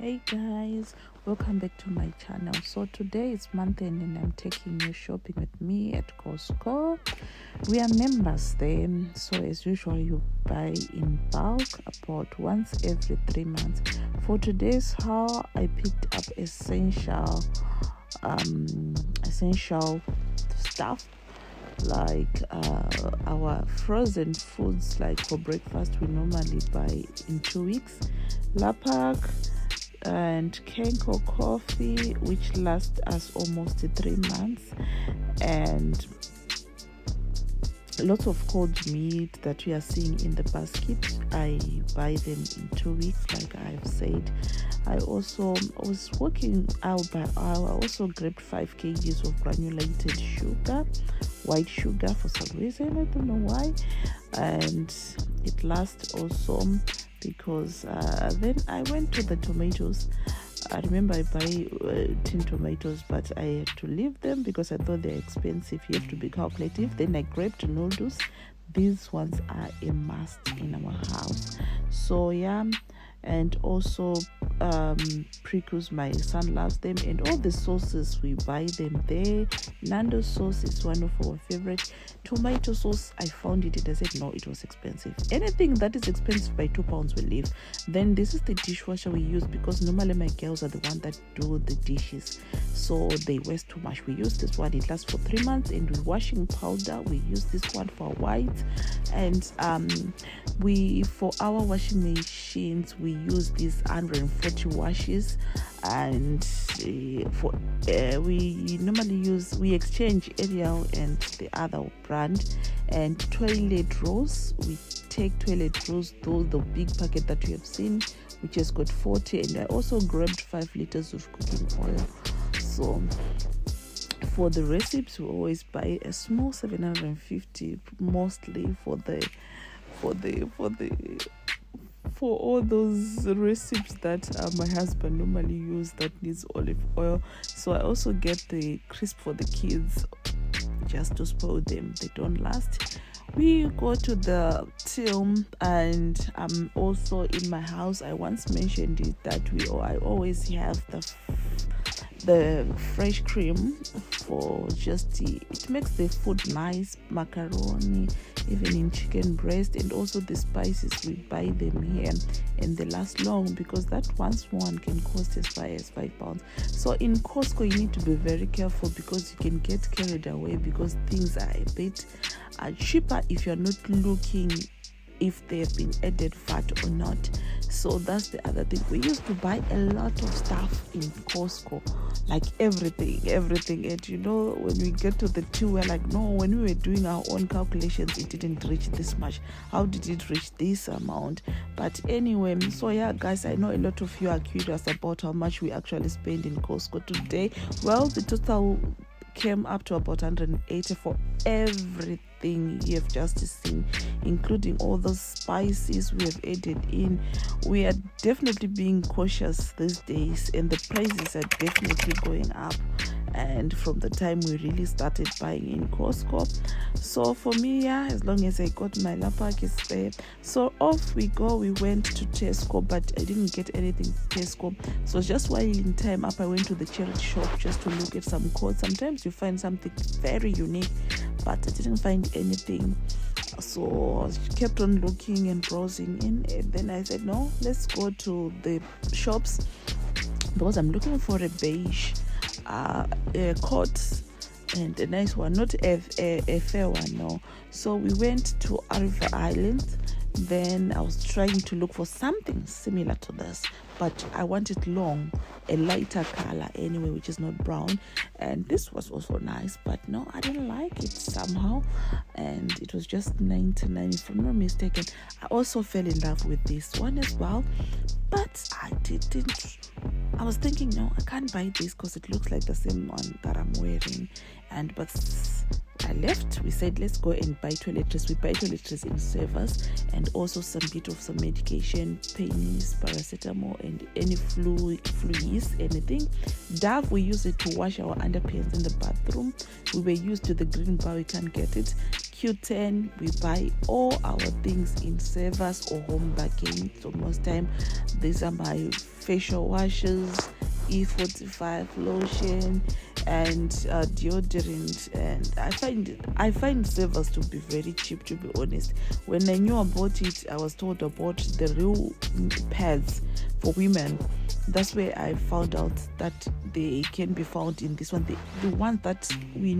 Hey guys, welcome back to my channel. So today is month end and I'm taking you shopping with me at Costco. We are members there, so as usual you buy in bulk about once every 3 months. For today's haul, I picked up essential stuff like our frozen foods. Like for breakfast we normally buy in 2 weeks Lapak and Kenko coffee, which lasts us almost 3 months, and lots of cold meat that we are seeing in the basket. I buy them in 2 weeks, like I've said. I was working hour by hour. I also grabbed 5 kgs of granulated sugar, white sugar, for some reason, I don't know why, and it lasts also because then I went to the tomatoes. I remember I buy 10 tomatoes, but I had to leave them because I thought they're expensive. You have to be calculative. Then I grabbed noodles. These ones are a must in our house. So yeah, and also pickles. My son loves them, and all the sauces we buy them there. Nando sauce is one of our favorite. Tomato sauce, I found it and I said no, it was expensive. Anything that is expensive by £2 we leave. Then this is the dishwasher we use because normally my girls are the one that do the dishes, so they waste too much. We use this one, it lasts for 3 months. And with washing powder, we use this one for white. And we, for our washing machines, we use these 140 washes. And for we normally we exchange Ariel and the other brand. And toilet rolls, we take toilet rolls, those the big packet that you have seen, which has got 40. And I also grabbed 5 liters of cooking oil. So for the recipes, we always buy a small 750, mostly for all those recipes that my husband normally use that needs olive oil. So I also get the crisp for the kids just to spoil them, they don't last. We go to the till, and also in my house, I once mentioned it that I always have the fresh cream for just it makes the food nice, macaroni, even in chicken breast. And also the spices, we buy them here and they last long, because that one can cost as far as £5. So in Costco you need to be very careful, because you can get carried away, because things are a bit cheaper if you're not looking if they have been added fat or not. So that's the other thing. We used to buy a lot of stuff in Costco, like everything. And when we get to the two, we're like, no, when we were doing our own calculations, it didn't reach this much. How did it reach this amount? But anyway, so yeah guys, I know a lot of you are curious about how much we actually spend in Costco today. Well, the total came up to about 180 for everything you have just seen, including all those spices we have added in. We are definitely being cautious these days, and the prices are definitely going up, and from the time we really started buying in Costco. So for me, yeah, as long as I got my Lapak is there. So off we go. We went to Tesco, but I didn't get anything Tesco. So just while in time up, I went to the charity shop just to look at some coats. Sometimes you find something very unique, but I didn't find anything. So I kept on looking and browsing in, and then I said no, let's go to the shops, because I'm looking for a beige coat, and a nice one, not a fair one, no. So we went to River Island. Then I was trying to look for something similar to this, but I wanted long, a lighter color anyway, which is not brown. And this was also nice, but no, I didn't like it somehow, and it was just 99 if I'm not mistaken. I also fell in love with this one as well, but I was thinking, no, I can't buy this because it looks like the same one that I'm wearing. But I left. We said let's go and buy toiletries. We buy toiletries in Savers, and also some medication, pennies, paracetamol, and any fluids, anything. Dove, we use it to wash our underpants in the bathroom. We were used to the green bar, we can't get it. Q10, we buy all our things in Savers or Home Bargain. So most time these are my facial washes, E45 lotion, and deodorant. And I find Savers to be very cheap, to be honest. When I knew about it, I was told about the real pads for women. That's where I found out that they can be found in this one. The one that we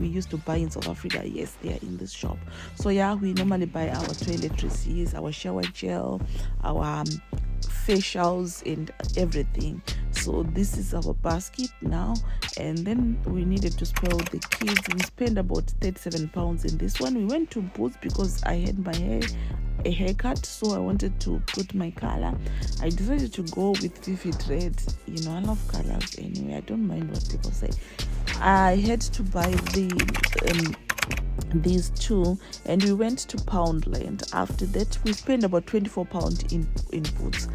used to buy in South Africa, yes, they are in this shop. So yeah, we normally buy our toiletries, our shower gel, our facials and everything. So this is our basket now, and then we needed to spell the kids. We spent about £37 in this one. We went to Boots because I had my hair a haircut, so I wanted to put my color. I decided to go with Vivid Red. I love colors anyway. I don't mind what people say. I had to buy these two, and we went to Poundland. After that, we spent about £24 in Boots.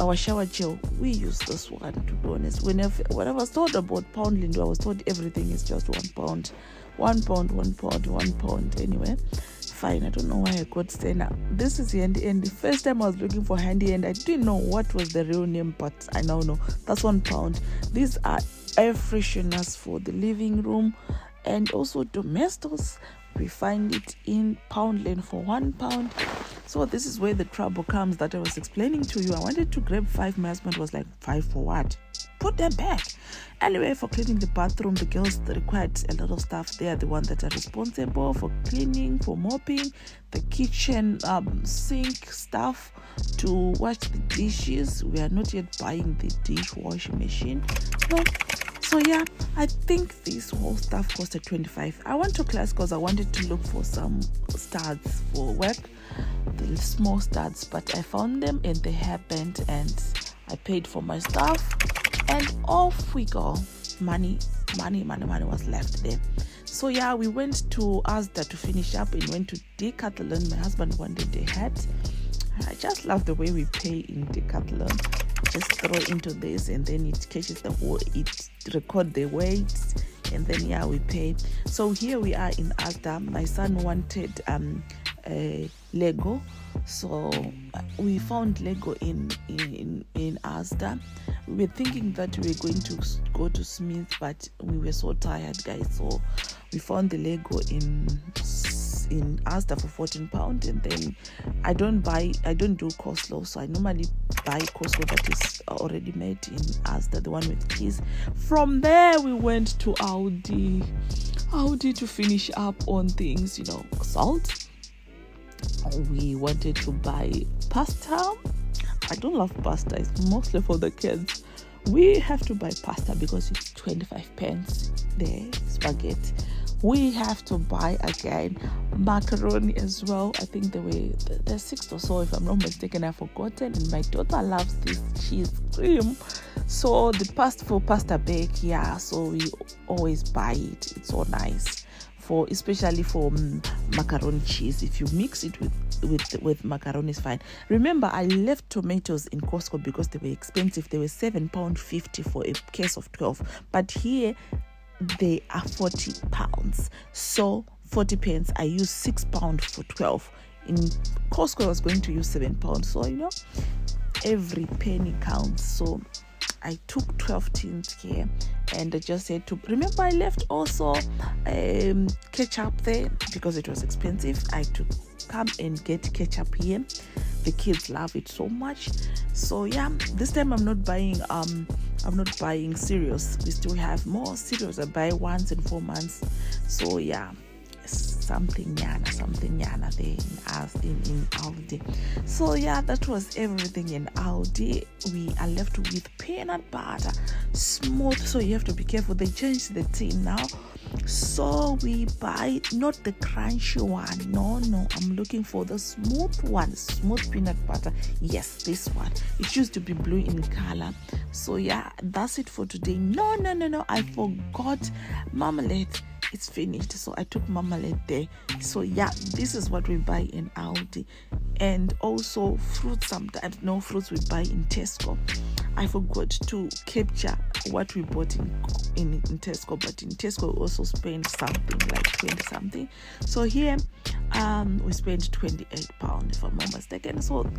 Our shower gel, we use this one, to be honest. When I was told about Poundland, I was told everything is just £1. £1. Anyway, fine. I don't know why I got Stena. This is Handy, and the first time I was looking for Handy, and I didn't know what was the real name, but I now know. That's £1. These are air fresheners for the living room and also domestos. We find it in Poundland for £1. So this is where the trouble comes that I was explaining to you. I wanted to grab 5. My husband was like, 5 for what? Put them back. Anyway, for cleaning the bathroom, the girls required a lot of stuff. They are the ones that are responsible for cleaning, for mopping, the kitchen sink stuff, to wash the dishes. We are not yet buying the dishwashing machine. No. So yeah, I think this whole stuff costed £25. I went to class because I wanted to look for some studs for work, the small studs, but I found them and they happened, and I paid for my stuff, and off we go. Money was left there. So yeah, we went to Asda to finish up and went to Decathlon. My husband wanted a hat. I just love the way we pay in Decathlon. Just throw into this, and then it catches it record the weights, and then yeah, we pay. So here we are in Asda. My son wanted Lego, so we found Lego in Asda. We were thinking that we were going to go to Smith, but we were so tired, guys, so we found the Lego in Asda for £14. And then I don't do coleslaw, so I normally buy coleslaw that is already made in Asda, the one with cheese. From there we went to Audi to finish up on things, salt. We wanted to buy pasta. I don't love pasta, it's mostly for the kids. We have to buy pasta because it's 25p there, spaghetti. We have to buy again macaroni as well. I think there's 6 or so, if I'm not mistaken. I've forgotten. And my daughter loves this cheese cream. So the pasta bake, yeah. So we always buy it. It's so nice, especially for macaroni cheese. If you mix it with macaroni, is fine. Remember, I left tomatoes in Costco because they were expensive. They were £7.50 for a case of 12. But here they are £40. So 40p, I use £6 for 12. In Costco I was going to use £7. So every penny counts. So I took 12 tins here, and I just said to remember, I left also ketchup there because it was expensive. I had to come and get ketchup here. The kids love it so much. So yeah, this time I'm not buying cereals. We still have more cereals. I buy once in 4 months. So yeah, something yana there in Aldi. So yeah, that was everything in Aldi. We are left with peanut butter, smooth. So you have to be careful. They changed the tin now. So we buy not the crunchy one. No, I'm looking for the smooth one, smooth peanut butter. Yes, this one. It used to be blue in color. So yeah, that's it for today. No, I forgot marmalade. It's finished, so I took marmalade there. So yeah, this is what we buy in Aldi. And also fruits, sometimes no fruits we buy in Tesco. I forgot to capture what we bought in Tesco, but in Tesco we also spent something like 20 something. So here we spent £28 if I'm not mistaken. So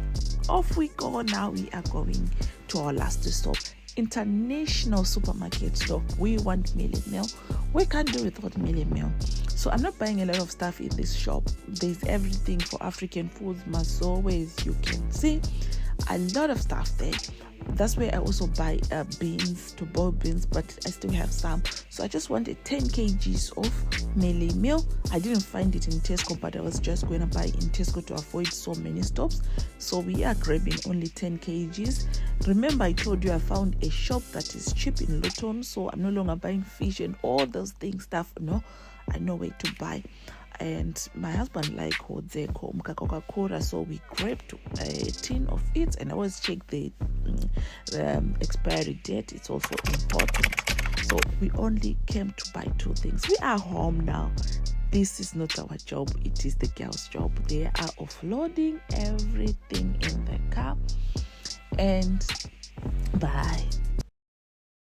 off we go. Now we are going to our last stop, international supermarket store. We want Millie Meal. We can't do without Millie Meal. So I'm not buying a lot of stuff in this shop. There's everything for African foods, Mazoe, as you can see, a lot of stuff there. That's where I also buy beans, to boil beans, but I still have some. So I just wanted 10 kgs of Millie Meal. I didn't find it in Tesco, but I was just going to buy in Tesco to avoid so many stops. So we are grabbing only 10 kgs. Remember, I told you I found a shop that is cheap in Luton, so I'm no longer buying fish and all those things stuff. No, I know where to buy. And my husband like Hodzeko Coca-Cola, so we grabbed a tin of it, and I always check the expiry date. It's also important. So we only came to buy 2 things. We are home now. This is not our job, it is the girls' job. They are offloading everything in the car. And bye.